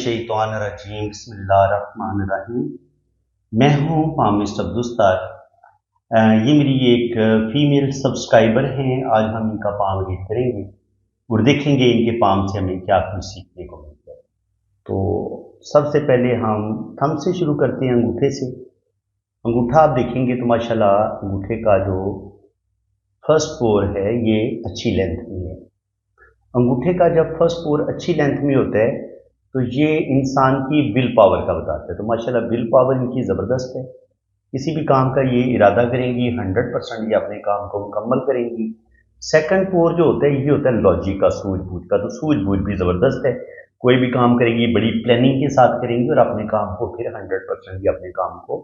मिनश्शैतानिर्रजीम बिस्मिल्लाहिर्रहमानिर्रहीम। मैं हूँ पामिस्ट अब्दुस्तार। ये मेरी एक फीमेल सब्सक्राइबर हैं। आज हम इनका पाम रीड करेंगे और देखेंगे इनके पाम से हमें क्या कुछ सीखने को मिलता है। तो सबसे पहले हम थंब से शुरू करते हैं, अंगूठे से। अंगूठा आप देखेंगे तो माशाल्लाह अंगूठे का जो फर्स्ट पोर है ये अच्छी लेंथ में है। अंगूठे का जब फर्स्ट पोर अच्छी लेंथ में होता है तो ये इंसान की विल पावर का बताता है। तो माशाल्लाह विल पावर इनकी ज़बरदस्त है। किसी भी काम का ये इरादा करेंगी 100% ये अपने काम को मुकम्मल करेंगी। सेकंड पोर जो होता है ये होता है लॉजिक का, सूझबूझ का। तो सूझबूझ भी ज़बरदस्त है। कोई भी काम करेंगी बड़ी प्लानिंग के साथ करेंगी और अपने काम को फिर 100% ये अपने काम को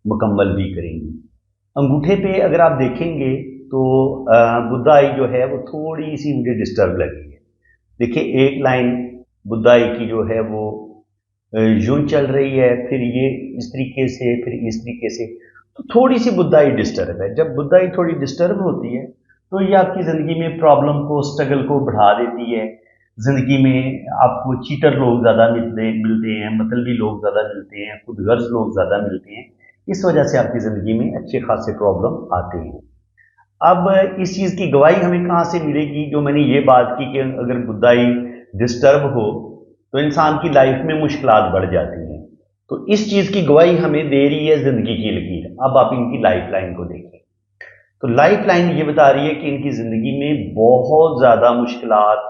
मुकम्मल भी करेंगी। अंगूठे पे अगर आप देखेंगे तो बुधाई जो है वो थोड़ी सी मुझे डिस्टर्ब लगी है। देखिए एक लाइन बुधाई की जो है वो यूं चल रही है, फिर ये इस तरीके से, फिर इस तरीके से, तो थोड़ी सी बुधाई डिस्टर्ब है। जब बुधाई थोड़ी डिस्टर्ब होती है तो ये आपकी ज़िंदगी में प्रॉब्लम को, स्ट्रगल को बढ़ा देती है। ज़िंदगी में आपको चीटर लोग ज़्यादा मिलते हैं, मतलबी लोग ज़्यादा मिलते हैं, खुदगर्ज लोग ज़्यादा मिलते हैं। इस वजह से आपकी ज़िंदगी में अच्छे खासे प्रॉब्लम आते हैं। अब इस चीज़ की गवाही हमें कहाँ से मिलेगी? जो मैंने ये बात की कि अगर बुधाई डिस्टर्ब हो तो इंसान की लाइफ में मुश्किलात बढ़ जाती हैं। तो इस चीज़ की गवाही हमें दे रही है ज़िंदगी की लकीर। अब आप इनकी लाइफ लाइन को देखें तो लाइफ लाइन ये बता रही है कि इनकी ज़िंदगी में बहुत ज़्यादा मुश्किलात,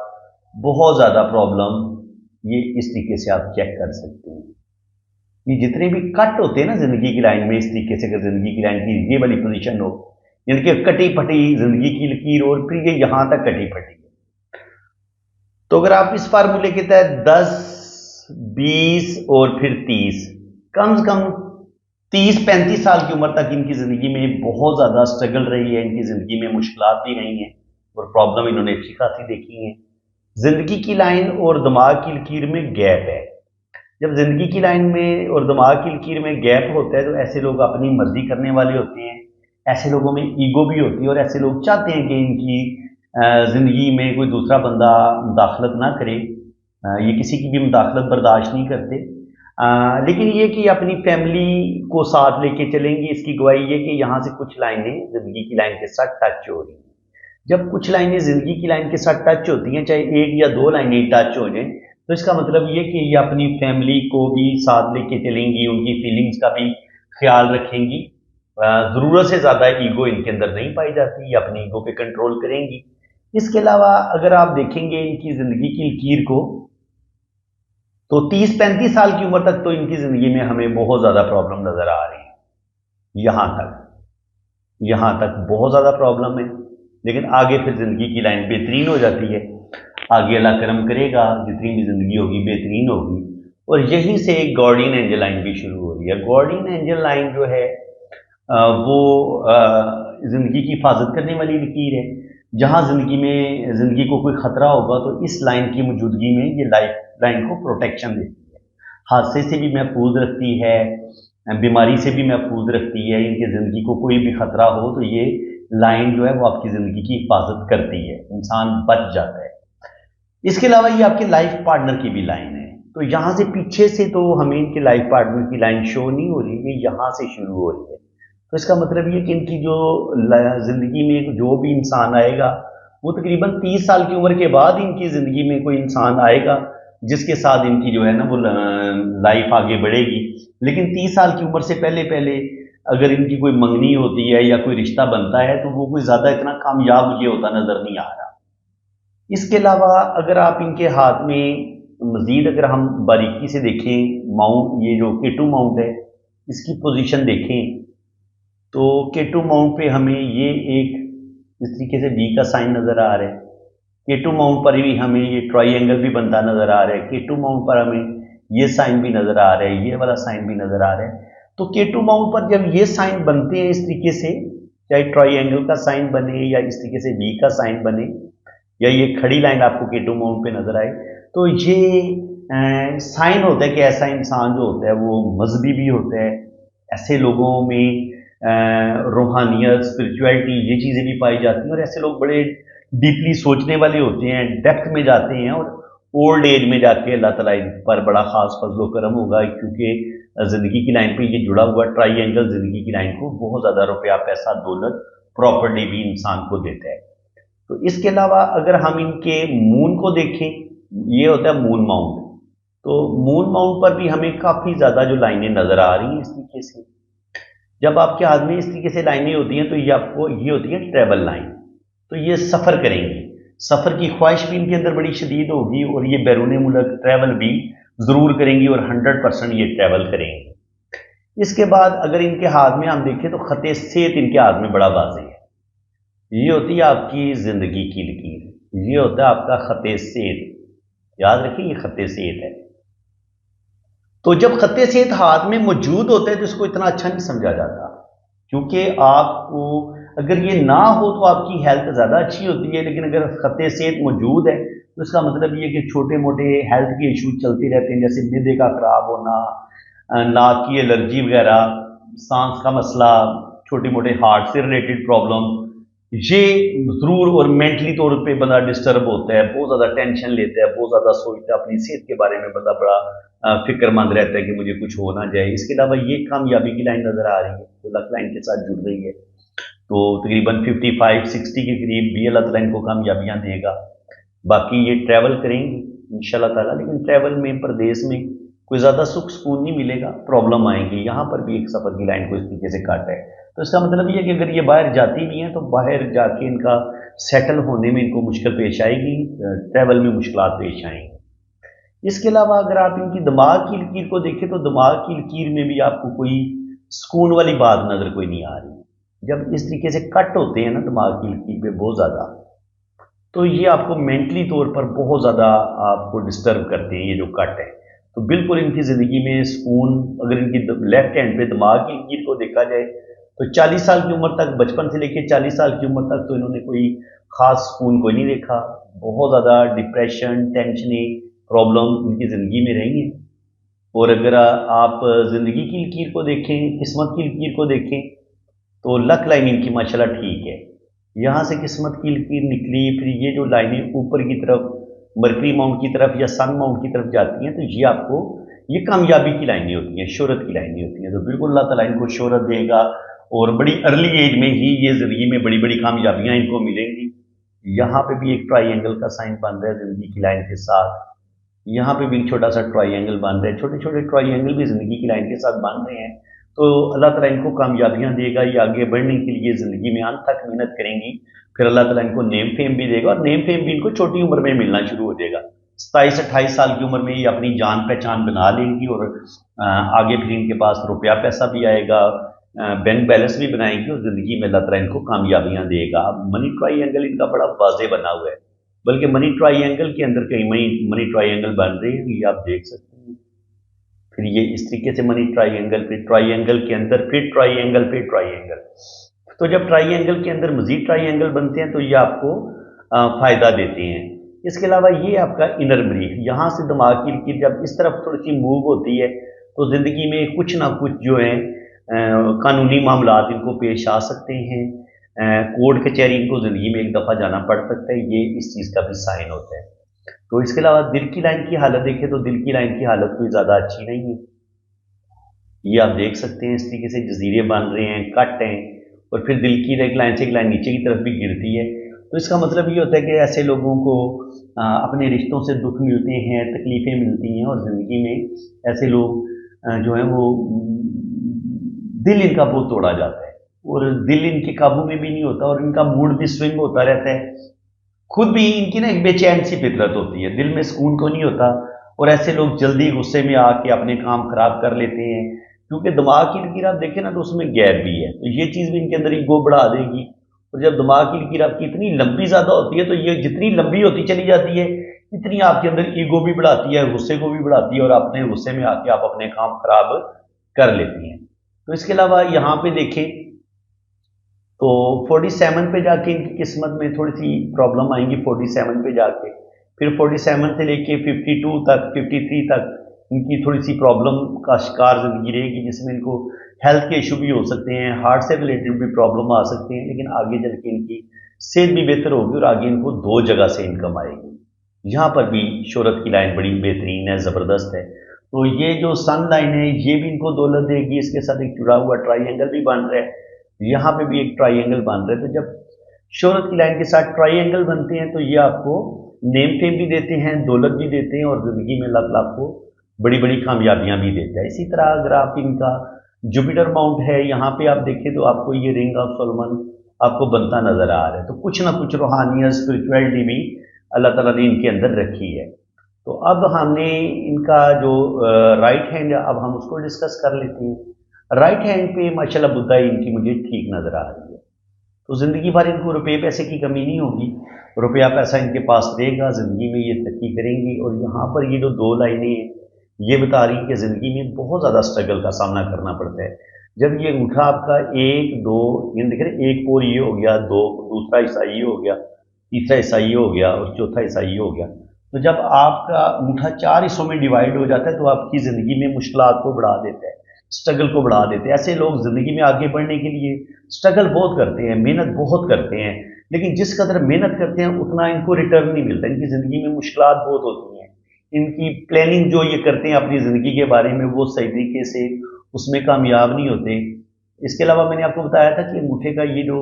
बहुत ज़्यादा प्रॉब्लम, ये इस तरीके से आप चेक कर सकते हैं। ये जितने भी कट होते हैं ना ज़िंदगी की लाइन में, इस तरीके से अगर ज़िंदगी की लाइन की ये वाली पोजीशन हो, इनके कटी फटी ज़िंदगी की लकीर और फिर ये यहां तक कटी फटी है। तो अगर आप इस फार्मूले के तहत 10, 20 और फिर 30, कम से कम 30-35 साल की उम्र तक इनकी ज़िंदगी में बहुत ज़्यादा स्ट्रगल रही है। इनकी ज़िंदगी में मुश्किलात भी रही हैं और प्रॉब्लम इन्होंने अच्छी खासी देखी है। ज़िंदगी की लाइन और दिमाग की लकीर में गैप है। जब ज़िंदगी की लाइन में और दिमाग की लकीर में गैप होता है तो ऐसे लोग अपनी मर्जी करने वाले होते हैं। ऐसे लोगों में ईगो भी होती है और ऐसे लोग चाहते हैं कि इनकी ज़िंदगी में कोई दूसरा बंदा मुदाखलत ना करे। ये किसी की भी मुदाखलत बर्दाश्त नहीं करते। लेकिन ये कि अपनी फैमिली को साथ लेके चलेंगे, इसकी गवाही ये कि यहाँ से कुछ लाइनें ज़िंदगी की लाइन के साथ टच हो रही हैं। जब कुछ लाइनें ज़िंदगी की लाइन के साथ टच होती हैं, चाहे एक या दो लाइनें टच हो जाएं, तो इसका मतलब ये कि ये अपनी फैमिली को भी साथ लेके चलेंगी, उनकी फीलिंग्स का भी ख्याल रखेंगी। ज़रूरत से ज़्यादा ईगो इनके अंदर नहीं पाई जाती, ये अपनी ईगो पे कंट्रोल करेंगी। इसके अलावा अगर आप देखेंगे इनकी ज़िंदगी की लकीर को तो 30-35 साल की उम्र तक तो इनकी ज़िंदगी में हमें बहुत ज़्यादा प्रॉब्लम नज़र आ रही है। यहाँ तक बहुत ज़्यादा प्रॉब्लम है, लेकिन आगे फिर ज़िंदगी की लाइन बेहतरीन हो जाती है। आगे अल्लाह करम करेगा, जितनी भी ज़िंदगी होगी बेहतरीन होगी। और यहीं से एक गार्डियन एंजल लाइन भी शुरू हो रही है। गार्डियन एंजल लाइन जो है वो ज़िंदगी की हिफाजत करने वाली लकीर है। जहाँ ज़िंदगी को कोई ख़तरा होगा तो इस लाइन की मौजूदगी में ये लाइफ लाइन को प्रोटेक्शन देती है। हादसे से भी महफूज रखती है, बीमारी से भी महफूज रखती है। इनकी ज़िंदगी को कोई भी ख़तरा हो तो ये लाइन जो है वो आपकी ज़िंदगी की हिफाजत करती है, इंसान बच जाता है। इसके अलावा ये आपके लाइफ पार्टनर की भी लाइन है। तो यहाँ से पीछे से तो हमें इनके लाइफ पार्टनर की लाइन शो नहीं हो रही, ये यहाँ से शुरू हो रही है। तो इसका मतलब ये कि इनकी जो ज़िंदगी में जो भी इंसान आएगा वो तकरीबन 30 साल की उम्र के बाद इनकी ज़िंदगी में कोई इंसान आएगा जिसके साथ इनकी जो है ना वो लाइफ आगे बढ़ेगी। लेकिन 30 साल की उम्र से पहले पहले अगर इनकी कोई मंगनी होती है या कोई रिश्ता बनता है तो वो कोई ज़्यादा इतना कामयाब मुझे होता नज़र नहीं आ रहा। इसके अलावा अगर आप इनके हाथ में मज़ीद अगर हम बारीकी से देखें, माउंट, ये जो केटू माउंट है इसकी पोजीशन देखें तो केटू माउंट पे हमें ये एक इस तरीके से बी का साइन नज़र आ रहा है। केटू माउंट पर भी हमें ये ट्रायंगल भी बनता नज़र आ रहा है। केटू माउंट पर हमें ये साइन भी नज़र आ रहा है, ये वाला साइन भी नज़र आ रहा है। तो केटू माउंट पर जब ये साइन बनते हैं इस तरीके से, चाहे ट्रायंगल का साइन बने या इस तरीके से बी का साइन बने या ये खड़ी लाइन आपको केटू माउंट पे नज़र आए, तो ये साइन होता है कि ऐसा इंसान जो होता है वो मजहबी भी होता है। ऐसे लोगों में रूहानियत, स्पिरिचुअलिटी, ये चीज़ें भी पाई जाती हैं और ऐसे लोग बड़े डीपली सोचने वाले होते हैं, डेप्थ में जाते हैं और ओल्ड एज में जाके अल्लाह ताला इन पर बड़ा खास फजल व करम होगा, क्योंकि ज़िंदगी की लाइन पे ये जुड़ा हुआ ट्राइंगल ज़िंदगी की लाइन को बहुत ज़्यादा रुपया, पैसा, दौलत, प्रॉपर्टी भी इंसान को देता है। तो इसके अलावा अगर हम इनके मून को देखें, ये होता है मून माउंट। तो मून माउंट पर भी हमें काफ़ी ज़्यादा जो लाइनें नज़र आ रही हैं इस तरीके से। जब आपके हाथ में इस तरीके से लाइनें होती हैं तो ये आपको ये होती है ट्रैवल लाइन। तो ये सफ़र करेंगी, सफ़र की ख्वाहिश भी इनके अंदर बड़ी शदीद होगी और ये बैरून मुल्क ट्रैवल भी ज़रूर करेंगी और 100% ये ट्रैवल करेंगी। इसके बाद अगर इनके हाथ में हम देखें तो ख़त सेहत इनके हाथ में बड़ा वाज़ेह है। ये होती है आपकी ज़िंदगी की लकीर, ये होता है आपका ख़त सेहत। याद रखिए ये ख़त सेहत है। तो जब ख़त सेहत हाथ में मौजूद होता है तो इसको इतना अच्छा नहीं समझा जाता, क्योंकि आपको अगर ये ना हो तो आपकी हेल्थ ज़्यादा अच्छी होती है, लेकिन अगर ख़त सेहत मौजूद है तो इसका मतलब ये कि छोटे मोटे हेल्थ के इशू चलते रहते हैं, जैसे मैदे का ख़राब होना, नाक की एलर्जी वगैरह, सांस का मसला, छोटे मोटे हार्ट से रिलेटेड प्रॉब्लम, ये ज़रूर। और मेंटली तौर पे बंदा डिस्टर्ब होता है, बहुत ज़्यादा टेंशन लेता है, बहुत ज़्यादा सोचता है, अपनी सेहत के बारे में बंदा बड़ा फिक्रमंद रहता है कि मुझे कुछ हो ना जाए। इसके अलावा ये कामयाबी की लाइन नज़र आ रही है, तो लक लाइन के साथ जुड़ रही है, तो तकरीबन 55-60 के करीब भी अल्लाह ताला इनको कामयाबियाँ देगा। बाकी ये ट्रैवल करेंगे इंशाल्लाह ताला, लेकिन ट्रैवल में परदेश में कोई ज़्यादा सुख सुकून नहीं मिलेगा, प्रॉब्लम आएंगी। यहाँ पर भी एक सफ़र की लाइन को इस तरीके से काटा है, तो इसका मतलब ये है कि अगर ये बाहर जाती नहीं है तो बाहर जाके इनका सेटल होने में इनको मुश्किल पेश आएगी, ट्रैवल में मुश्किलात पेश आएंगी। इसके अलावा अगर आप इनकी दिमाग की लकीर को देखें तो दिमाग की लकीर में भी आपको कोई सुकून वाली बात नज़र कोई नहीं आ रही। जब इस तरीके से कट होते हैं ना दिमाग की लकीर पे बहुत ज़्यादा, तो ये आपको मेंटली तौर पर बहुत ज़्यादा आपको डिस्टर्ब करते हैं ये जो कट है। तो बिल्कुल इनकी ज़िंदगी में सुकून, अगर इनकी लेफ्ट हैंड पे दिमाग की लकीर को देखा जाए तो 40 साल की उम्र तक, बचपन से लेकर 40 साल की उम्र तक तो इन्होंने कोई ख़ास सुकून कोई नहीं देखा। बहुत ज़्यादा डिप्रेशन, टेंशनें, प्रॉब्लम इनकी ज़िंदगी में रही हैं। और अगर आप ज़िंदगी की लकीर को देखें, किस्मत की लकीर को देखें, तो लक लाइन इनकी माशाल्लाह ठीक है। यहाँ से किस्मत की लकीर निकली, फिर ये जो लाइनें ऊपर की तरफ मरकरी माउंट की तरफ या सन माउंट की तरफ जाती हैं, तो ये आपको ये कामयाबी की लाइनें होती हैं, शोहरत की लाइनें होती हैं। तो बिल्कुल अल्लाह ताला इनको शोहरत देगा और बड़ी अर्ली एज में ही ये ज़िंदगी में बड़ी बड़ी कामयाबियाँ इनको मिलेंगी। यहाँ पे भी एक ट्राइंगल का साइन बन रहा है ज़िंदगी की लाइन के साथ, यहाँ पे भी एक छोटा सा ट्राइंगल बन रहा है, छोटे छोटे ट्राइंगल भी ज़िंदगी की लाइन के साथ बन रहे हैं। तो अल्लाह ताला इनको कामयाबियाँ देगा, ये आगे बढ़ने के लिए ज़िंदगी में अंत तक मेहनत करेंगी, फिर अल्लाह ताला इनको नेम फेम भी देगा, और नेम फेम भी इनको छोटी उम्र में मिलना शुरू हो जाएगा। 27-28 साल की उम्र में ये अपनी जान पहचान बना लेंगी और आगे फिर इनके पास रुपया पैसा भी आएगा, बैंक बैलेंस भी बनाएंगी और ज़िंदगी में अल्लाह ताला इनको कामयाबियाँ देगा। अब मनी ट्राइंगल इनका बड़ा वाज़ेह बना हुआ है, बल्कि मनी ट्राइंगल के अंदर कई मनी ट्राइंगल बन रहे हैं, ये आप देख सकते हैं। फिर ये इस तरीके से मनी ट्राइंगल, फिर ट्राइंगल के अंदर फिर ट्राइंगल, फिर ट्राइंगल। तो जब ट्राइंगल के अंदर मजीद ट्राइंगल बनते हैं तो ये आपको फ़ायदा देते हैं। इसके अलावा ये आपका इनर ब्रीफ, यहाँ से दिमाग की लकीर जब इस तरफ थोड़ी सी मूव होती है तो ज़िंदगी में कुछ ना कुछ जो है कानूनी मामलात इनको पेश आ सकते हैं, कोर्ट कचहरी इनको ज़िंदगी में एक दफ़ा जाना पड़ सकता है, ये इस चीज़ का भी साइन होता है। तो इसके अलावा दिल की लाइन की हालत देखें तो दिल की लाइन की हालत कोई ज़्यादा अच्छी नहीं है। ये आप देख सकते हैं इस तरीके से जजीरे बन रहे हैं, कट हैं, और फिर दिल की एक लाइन से एक लाइन नीचे की तरफ भी गिरती है। तो इसका मतलब ये होता है कि ऐसे लोगों को अपने रिश्तों से दुख मिलते हैं, तकलीफ़ें मिलती हैं, और ज़िंदगी में ऐसे लोग जो हैं वो दिल इनका बहुत तोड़ा जाता है और दिल इनके काबू में भी नहीं होता और इनका मूड भी स्विंग होता रहता है। खुद भी इनकी ना एक बेचैन सी फितरत होती है, दिल में सुकून को नहीं होता, और ऐसे लोग जल्दी गुस्से में आके अपने काम खराब कर लेते हैं, क्योंकि दिमाग की लकीर आप देखें ना तो उसमें गैप भी है, तो ये चीज़ भी इनके अंदर ईगो बढ़ा देगी। और जब दिमाग की लकीर आपकी इतनी लंबी ज़्यादा होती है तो ये जितनी लंबी होती चली जाती है इतनी आपके अंदर ईगो भी बढ़ाती है, गुस्से को भी बढ़ाती है, और अपने गुस्से में आके आप अपने काम खराब कर लेती हैं। तो इसके अलावा यहाँ पे देखें तो 47 पे जाके इनकी किस्मत में थोड़ी सी प्रॉब्लम आएंगी, 47 पे जाके, फिर 47 से लेके 52 तक, 53 तक इनकी थोड़ी सी प्रॉब्लम का शिकार ज़िंदगी रहेगी, जिसमें इनको हेल्थ के इशू भी हो सकते हैं, हार्ट से रिलेटेड भी प्रॉब्लम आ सकते हैं, लेकिन आगे चल के इनकी सेहत भी बेहतर होगी और आगे इनको 2 जगह से इनकम आएगी। यहाँ पर भी शोहरत की लाइन बड़ी बेहतरीन है, ज़बरदस्त है। तो ये जो सन लाइन है ये भी इनको दौलत देगी, इसके साथ एक जुड़ा हुआ ट्राइंगल भी बन रहा है, यहाँ पे भी एक ट्राइंगल बन रहा है। तो जब शोहरत की लाइन के साथ ट्राइंगल बनते हैं तो ये आपको नेम फेम भी देते हैं, दौलत भी देते हैं, और ज़िंदगी में अल्लाह ताला आपको बड़ी बड़ी कामयाबियाँ भी देता है। इसी तरह अगर आप इनका जुपिटर माउंट है, यहाँ पे आप देखें तो आपको ये रिंग ऑफ सोलोमन आपको बनता नजर आ रहा है। तो कुछ ना कुछ रूहानियत, स्पिरिचुअलिटी भी अल्लाह ताला ने इनके अंदर रखी है। तो अब हमने इनका जो राइट हैंड, अब हम उसको डिस्कस कर लेते हैं। राइट हैंड पे माशाल्लाह बुद्धा इनकी मुझे ठीक नजर आ रही है। तो ज़िंदगी भर इनको रुपये पैसे की कमी नहीं होगी, रुपया पैसा इनके पास रहेगा, ज़िंदगी में ये तरक्की करेंगी। और यहाँ पर ये जो दो लाइनें हैं ये बता रही कि ज़िंदगी में बहुत ज़्यादा स्ट्रगल का सामना करना पड़ता है। जब ये अंगूठा आपका एक दो, ये देख रहे, एक पोर ये हो गया, दो, दूसरा हिस्सा ये हो गया, तीसरा हिस्सा ये हो गया और चौथा हिस्सा ये हो गया। तो जब आपका अंगूठा 4 हिस्सों में डिवाइड हो जाता है तो आपकी ज़िंदगी में मुश्किलात को बढ़ा देता है, स्ट्रगल को बढ़ा देते हैं। ऐसे लोग ज़िंदगी में आगे बढ़ने के लिए स्ट्रगल बहुत करते हैं, मेहनत बहुत करते हैं, लेकिन जिस कदर मेहनत करते हैं उतना इनको रिटर्न नहीं मिलता। इनकी ज़िंदगी में मुश्किलात बहुत होती हैं। इनकी प्लानिंग जो ये करते हैं अपनी ज़िंदगी के बारे में, वो सही तरीके से उसमें कामयाब नहीं होते। इसके अलावा मैंने आपको बताया था कि अंगूठे का ये जो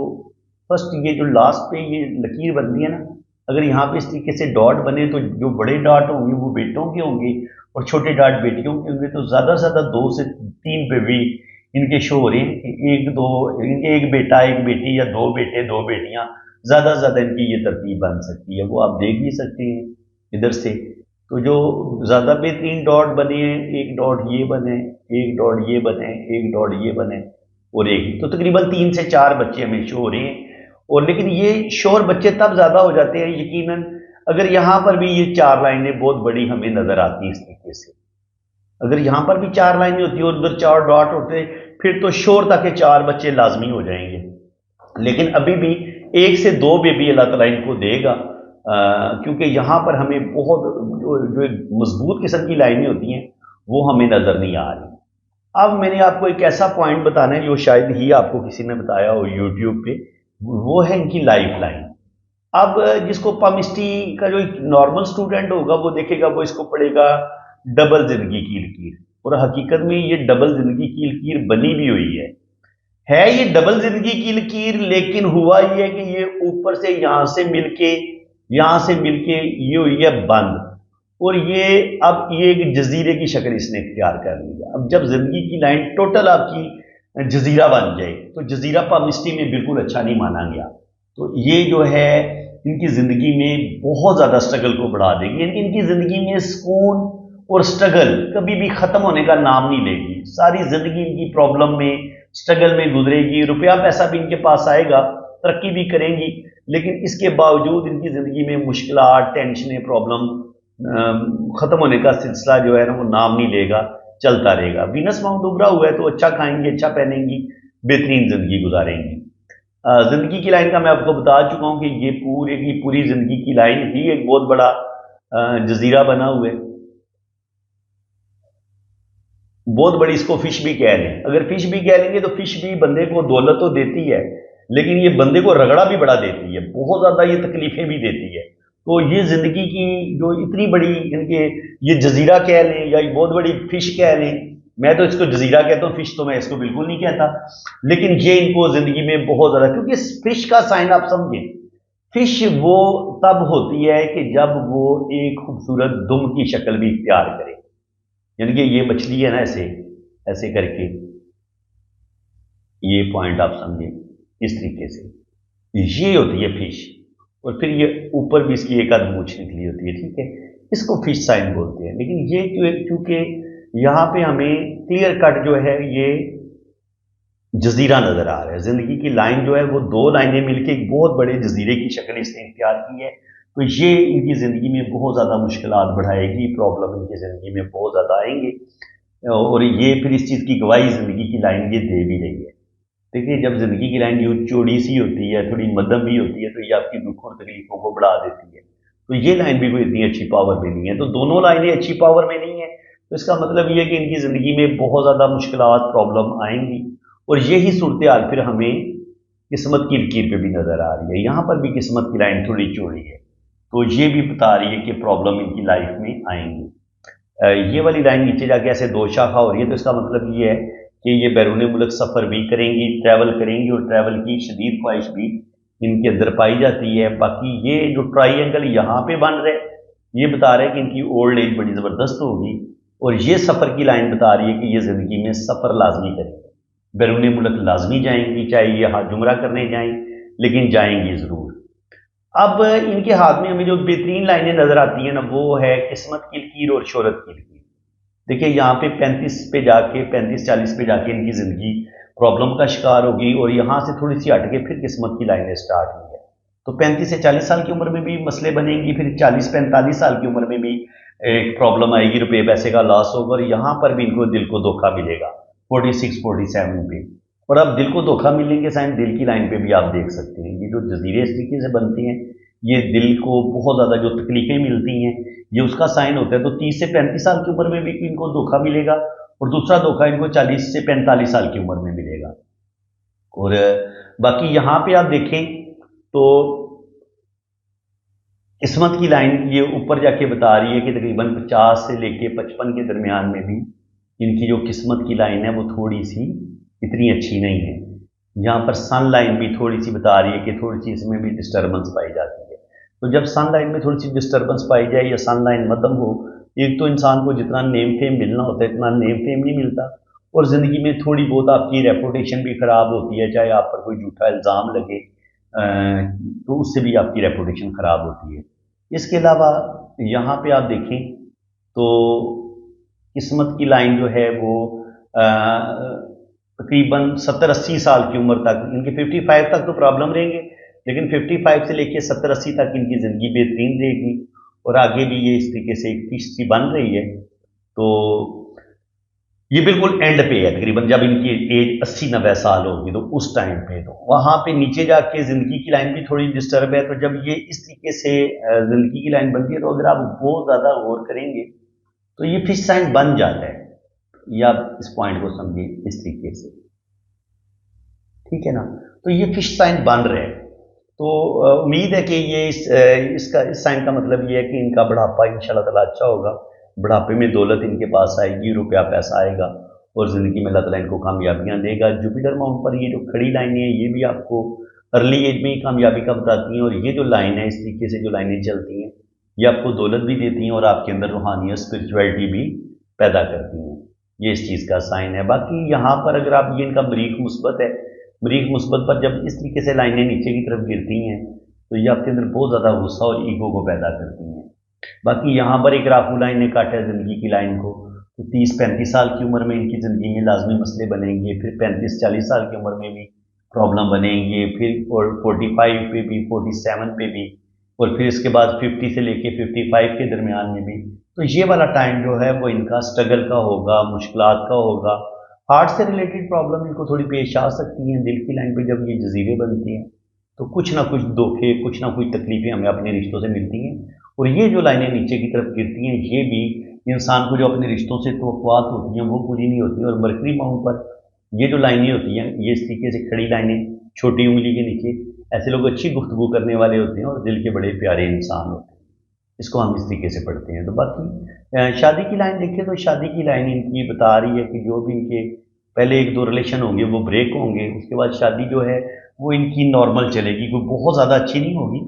फर्स्ट, ये जो लास्ट पे ये लकीर बनती है ना, अगर यहाँ पे इस तरीके से डॉट बने तो जो बड़े डॉट होंगे वो बेटों के होंगे और छोटे डॉट बेटियों के होंगे। तो ज़्यादा से ज़्यादा 2 से 3 बेबी इनके शो हो रहे हैं कि एक दो, इनके एक बेटा एक बेटी या 2 बेटे 2 बेटियाँ, ज़्यादा से ज़्यादा इनकी ये तरतीब बन सकती है। वो आप देख भी सकते हैं इधर से। तो जो ज़्यादा बेहतरीन डॉट बने हैं, एक डॉट ये बने, एक डॉट ये बने, एक डॉट ये बने और एक, तो तकरीबन 3 से 4 बच्चे हमें शो हो रहे हैं। और लेकिन ये शोर बच्चे तब ज़्यादा हो जाते हैं यकीनन अगर यहाँ पर भी ये 4 लाइनें बहुत बड़ी हमें नज़र आती हैं इस तरीके से। अगर यहाँ पर भी 4 लाइनें होती है और उधर 4 डॉट होते फिर तो शोर तक के 4 बच्चे लाजमी हो जाएंगे। लेकिन अभी भी 1 से 2 बेबी अल्लाह ताला इनको देगा, क्योंकि यहाँ पर हमें बहुत जो एक मजबूत किस्म की लाइनें होती हैं वो हमें नज़र नहीं आ रही। अब मैंने आपको एक ऐसा पॉइंट बताना है जो शायद ही आपको किसी ने बताया हो यूट्यूब पे, वो है इनकी लाइफ लाइन। अब जिसको पामिस्ट्री का जो नॉर्मल स्टूडेंट होगा वो देखेगा, वो इसको पढ़ेगा डबल जिंदगी की लकीर, और हकीकत में ये डबल जिंदगी की लकीर बनी भी हुई है ये डबल जिंदगी की लकीर। लेकिन हुआ ये है कि ये ऊपर से यहां से मिलके ये हुई है बंद, और ये अब ये एक जजीरे की शक्ल इसने इख्तियार कर लिया। अब जब जिंदगी की लाइन टोटल आपकी जजीरा बन जाए तो जजीरा पामिस्ट्री में बिल्कुल अच्छा नहीं माना गया। तो ये जो है इनकी जिंदगी में बहुत ज्यादा स्ट्रगल को बढ़ा देगी। इनकी जिंदगी में सुकून और स्ट्रगल कभी भी खत्म होने का नाम नहीं लेगी। सारी जिंदगी इनकी प्रॉब्लम में, स्ट्रगल में गुजरेगी। रुपया पैसा भी इनके पास आएगा, तरक्की भी करेंगी, लेकिन इसके बावजूद इनकी जिंदगी में मुश्किलात, टेंशन, प्रॉब्लम खत्म होने का सिलसिला जो है ना वो नाम नहीं लेगा, चलता रहेगा। वीनस माउंट उभरा हुआ है तो अच्छा खाएंगी, अच्छा पहनेंगी, बेहतरीन जिंदगी गुजारेंगी। जिंदगी की लाइन का मैं आपको बता चुका हूं कि ये पूरी की पूरी जिंदगी की लाइन ही एक बहुत बड़ा जजीरा बना हुआ है। बहुत बड़ी, इसको फिश भी कह लें। अगर फिश भी कह लेंगे तो फिश भी बंदे को दौलत तो देती है, लेकिन ये बंदे को रगड़ा भी बड़ा देती है, बहुत ज्यादा ये तकलीफें भी देती है। तो ये जिंदगी की जो इतनी बड़ी इनके ये जजीरा कह लें या बहुत बड़ी फिश कह लें, मैं तो इसको जजीरा कहता हूँ, फिश तो मैं इसको बिल्कुल नहीं कहता, लेकिन ये इनको जिंदगी में बहुत ज्यादा, क्योंकि फिश का साइन आप समझें, फिश वो तब होती है कि जब वो एक खूबसूरत दुम की शक्ल भी इख्तियार करे। यानी कि ये मछली है ना, ऐसे ऐसे करके, ये पॉइंट आप समझें इस तरीके से, ये होती है फिश। और फिर ये ऊपर भी इसकी एक आध मूंछ निकली होती है, ठीक है, इसको फिश साइन बोलते हैं। लेकिन ये क्योंकि यहाँ पे हमें क्लियर कट जो है ये जजीरा नजर आ रहा है। जिंदगी की लाइन जो है वो 2 लाइनें मिलकर एक बहुत बड़े जजीरे की शक्ल इसने इख्तियार की है। तो ये इनकी जिंदगी में बहुत ज्यादा मुश्किलात बढ़ाएगी, प्रॉब्लम इनकी जिंदगी में बहुत ज्यादा आएंगे, और ये फिर इस चीज की गवाही जिंदगी की लाइन ये दे भी रही है। देखिए, जब जिंदगी की लाइन यूं चौड़ी सी होती है, थोड़ी मध्यम भी होती है, तो ये आपकी दुखों और तकलीफों को बढ़ा देती है। तो ये लाइन भी कोई इतनी अच्छी पावर में नहीं है। तो दोनों लाइनें अच्छी पावर में नहीं है, तो इसका मतलब ये है कि इनकी जिंदगी में बहुत ज्यादा मुश्किलात, प्रॉब्लम आएंगी, और यही सूरत हाल फिर हमें किस्मत की लकीर पे भी नजर आ रही है। यहाँ पर भी किस्मत की लाइन थोड़ी चौड़ी है, तो ये भी बता रही है कि प्रॉब्लम इनकी लाइफ में आएंगी। ये वाली लाइन नीचे जाके ऐसे दो शाखा हो रही है, तो इसका मतलब ये है कि ये बैरून मुल्क सफ़र भी करेंगी, ट्रैवल करेंगी, और ट्रैवल की शदीद ख्वाहिश भी इनके अंदर पाई जाती है। बाकी ये जो ट्राइंगल यहाँ पे बन रहे, ये बता रहे हैं कि इनकी ओल्ड एज बड़ी ज़बरदस्त होगी, और ये सफ़र की लाइन बता रही है कि ये ज़िंदगी में सफ़र लाजमी करेंगे, बैरून मुल्क लाजमी जाएंगी, चाहे ये हाथ जुमरा करने जाएं, लेकिन जाएंगी ज़रूर। अब इनके हाथ में हमें जो बेहतरीन लाइनें नज़र आती हैं ना, वो है किस्मत की लकीर और शोहरत की लकीर। देखिए यहाँ पे 35 पे जाके 35-40 पे जाके इनकी ज़िंदगी प्रॉब्लम का शिकार होगी, और यहाँ से थोड़ी सी हट के फिर किस्मत की लाइनें स्टार्ट हुई है। तो 35 से 40 साल की उम्र में भी मसले बनेंगी, फिर 40-45 साल की उम्र में भी एक प्रॉब्लम आएगी, रुपये पैसे का लॉस होगा, और यहाँ पर भी इनको दिल को धोखा मिलेगा 46-47 पे। और अब दिल को धोखा मिलने के साइन दिल की लाइन पे भी आप देख सकते हैं, ये जो जजीरे इस तरीके से बनते हैं, ये दिल को बहुत ज़्यादा जो तकलीफें मिलती हैं, ये उसका साइन होता है। तो 30 से 35 साल की उम्र में भी इनको धोखा मिलेगा, और दूसरा धोखा इनको 40 से 45 साल की उम्र में मिलेगा। और बाकी यहाँ पे आप देखें तो किस्मत की लाइन ये ऊपर जाके बता रही है कि तकरीबन 50 से लेके 55 के दरमियान में भी इनकी जो किस्मत की लाइन है वो थोड़ी सी इतनी अच्छी नहीं है। यहाँ पर सन लाइन भी थोड़ी सी बता रही है कि थोड़ी सी इसमें भी डिस्टर्बेंस पाई जाती है। तो जब सन लाइन में थोड़ी सी डिस्टर्बेंस पाई जाए या सन लाइन मध्यम हो, एक तो इंसान को जितना नेम फेम मिलना होता है इतना नेम फेम नहीं मिलता, और ज़िंदगी में थोड़ी बहुत आपकी रेपुटेशन भी ख़राब होती है, चाहे आप पर कोई झूठा इल्ज़ाम लगे तो उससे भी आपकी रेपुटेशन ख़राब होती है। इसके अलावा यहाँ पे आप देखें तो किस्मत की लाइन जो है वो तकरीबन 70-80 साल की उम्र तक, इनके 55 तक तो प्रॉब्लम रहेंगे, लेकिन 55 से लेके 70-80 तक इनकी ज़िंदगी बेहतरीन रहेगी, और आगे भी ये इस तरीके से एक फिश सी बन रही है। तो ये बिल्कुल एंड पे है, तकरीबन जब इनकी एज 80-90 साल होगी तो उस टाइम पे, तो वहाँ पे नीचे जाके ज़िंदगी की लाइन भी थोड़ी डिस्टर्ब है। तो जब ये इस तरीके से ज़िंदगी की लाइन बनती है, तो अगर आप बहुत ज़्यादा गौर करेंगे तो ये फिश साइन बन जाता है। या आप इस पॉइंट को समझिए इस तरीके से, ठीक है ना। तो ये फिश साइन बन रहे हैं, तो उम्मीद है कि ये इस साइन का मतलब ये है कि इनका बुढ़ापा इंशाल्लाह ताला अच्छा होगा, बुढ़ापे में दौलत इनके पास आएगी, रुपया पैसा आएगा, और ज़िंदगी में अल्लाह ताला इनको कामयाबियाँ देगा। जुपिटर माउंट पर ये जो खड़ी लाइनें हैं ये भी आपको अर्ली एज में ही कामयाबी का बताती हैं, और ये जो लाइन है इस तरीके से जो लाइनें चलती हैं ये आपको दौलत भी देती हैं और आपके अंदर रूहानियत स्पिरिचुअलिटी भी पैदा करती हैं। ये इस चीज़ का साइन है। बाकी यहाँ पर अगर आप, ये इनका मरीख मुस्बत है, मरीख मुस्बत पर जब इस तरीके से लाइनें नीचे की तरफ गिरती हैं तो ये आपके अंदर बहुत ज़्यादा गुस्सा और ईगो को पैदा करती हैं। बाकी यहाँ पर एक राहु लाइन ने काटा है ज़िंदगी की लाइन को, तो 30-35 साल की उम्र में इनकी ज़िंदगी में लाजमी मसले बनेंगे, फिर 35-40 साल की उम्र में भी प्रॉब्लम बनेंगे, फिर 45 पे भी, 47 पे भी, और फिर इसके बाद 50 से लेके 55 के दरमियान में भी। तो ये वाला टाइम जो है वो इनका स्ट्रगल का होगा, मुश्किलात का होगा, हार्ट से रिलेटेड प्रॉब्लम इनको थोड़ी पेश आ सकती हैं। दिल की लाइन पे जब ये जजीरे बनती हैं तो कुछ ना कुछ धोखे, कुछ ना कुछ तकलीफें हमें अपने रिश्तों से मिलती हैं, और ये जो लाइनें नीचे की तरफ गिरती हैं ये भी इंसान को जो अपने रिश्तों से तवक्कुआत होती हैं वो पूरी नहीं होती। और मरकरी माउंट पर ये जो लाइनें होती हैं ये इस तरीके से खड़ी लाइनें छोटी उंगली के नीचे, ऐसे लोग अच्छी गुफ्तगू करने वाले होते हैं और दिल के बड़े प्यारे इंसान होते हैं, इसको हम इस तरीके से पढ़ते हैं। तो बाकी शादी की लाइन देखिए तो शादी की लाइन इनकी बता रही है कि जो भी इनके पहले 1-2 रिलेशन होंगे वो ब्रेक होंगे, उसके बाद शादी जो है वो इनकी नॉर्मल चलेगी, कोई बहुत ज़्यादा अच्छी नहीं होगी।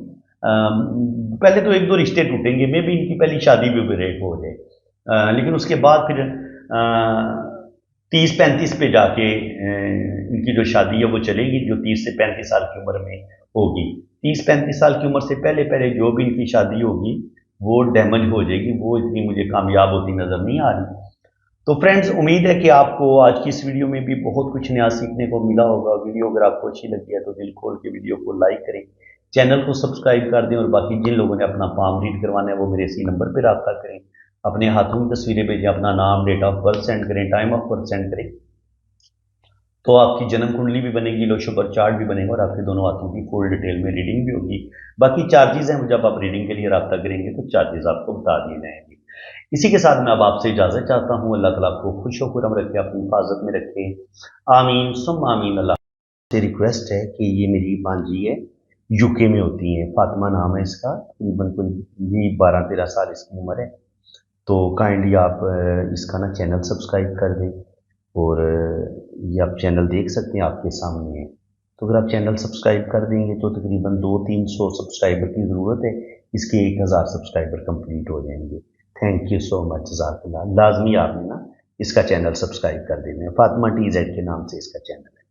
पहले तो 1-2 रिश्ते टूटेंगे, मे भी इनकी पहली शादी भी ब्रेक हो जाए, लेकिन उसके बाद फिर 30-35 पे जाके इनकी जो शादी है वो चलेगी, जो 30 से 35 साल की उम्र में होगी। 30-35 साल की उम्र से पहले पहले जो भी इनकी शादी होगी वो डैमेज हो जाएगी, वो इतनी मुझे कामयाब होती नज़र नहीं आ रही। तो फ्रेंड्स, उम्मीद है कि आपको आज की इस वीडियो में भी बहुत कुछ नया सीखने को मिला होगा। वीडियो अगर आपको अच्छी लगी है तो दिल खोल के वीडियो को लाइक करें, चैनल को सब्सक्राइब कर दें, और बाकी जिन लोगों ने अपना पाम रीड करवाना है वो मेरे इसी नंबर पर रब्ता करें, अपने हाथों की तस्वीरें भेजें, अपना नाम, डेट ऑफ बर्थ सेंड करें, टाइम ऑफ बर्थ सेंड करें, तो आपकी जन्म कुंडली भी बनेगी, लोशो बर्थ चार्ट भी बनेगा, और आपके दोनों हाथों की फुल डिटेल में रीडिंग भी होगी। बाकी चार्जेस हैं, जब आप रीडिंग के लिए रब्ता करेंगे तो चार्जेस आपको बता दिए जाएंगे। इसी के साथ मैं अब आपसे इजाज़त चाहता हूँ। अल्लाह ताला आपको खुश व खुर्रम रखे, अपनी हिफाजत में रखे, आमीन सुम आमीन। अल्लाह से रिक्वेस्ट है कि ये मेरी भांजी है, यूके में होती हैं। फातिमा नाम है इसका, तकरीबन कोई ये 12-13 साल इसकी उम्र है। तो काइंडली आप इसका ना चैनल सब्सक्राइब कर दें, और ये आप चैनल देख सकते हैं आपके सामने है। तो अगर आप चैनल सब्सक्राइब कर देंगे तो तकरीबन 200-300 सब्सक्राइबर की ज़रूरत है, इसके 1000 सब्सक्राइबर कंप्लीट हो जाएंगे। थैंक यू सो मच, जज़ाकल्लाह। लाजमी आपने ना इसका चैनल सब्सक्राइब कर देना है। फातिमा TZ के नाम से इसका चैनल है।